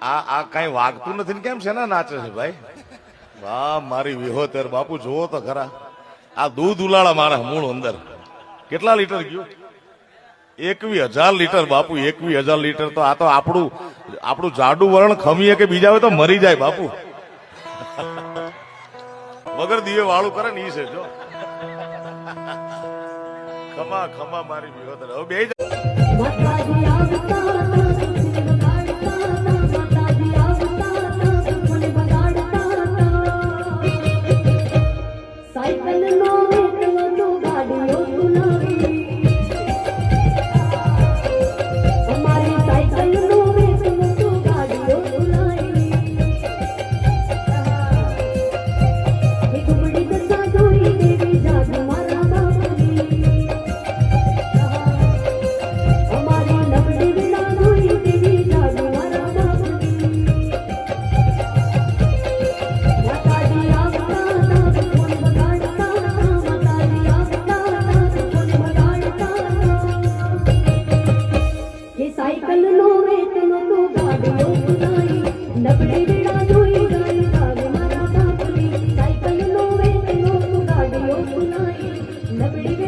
આ કઈ વાગતું નથી ને કેમ છે ને નાચે છે ભાઈ? વાહ મારી વિહોતર બાપુ જુઓ તો ખરા. આ દૂધ ઉલાળા મારા મૂળ અંદર કેટલા લીટર ગયું? 21,000 લીટર બાપુ, 21,000 લીટર. તો આ તો આપણું જાડુ વરણ ખમીએ કે બીજા હોય તો મરી જાય બાપુ. વગર દીવે વાળું કરે ને ઈ છે જો. ખમા ખમા મારી વિહોતર. હવે બે નબળી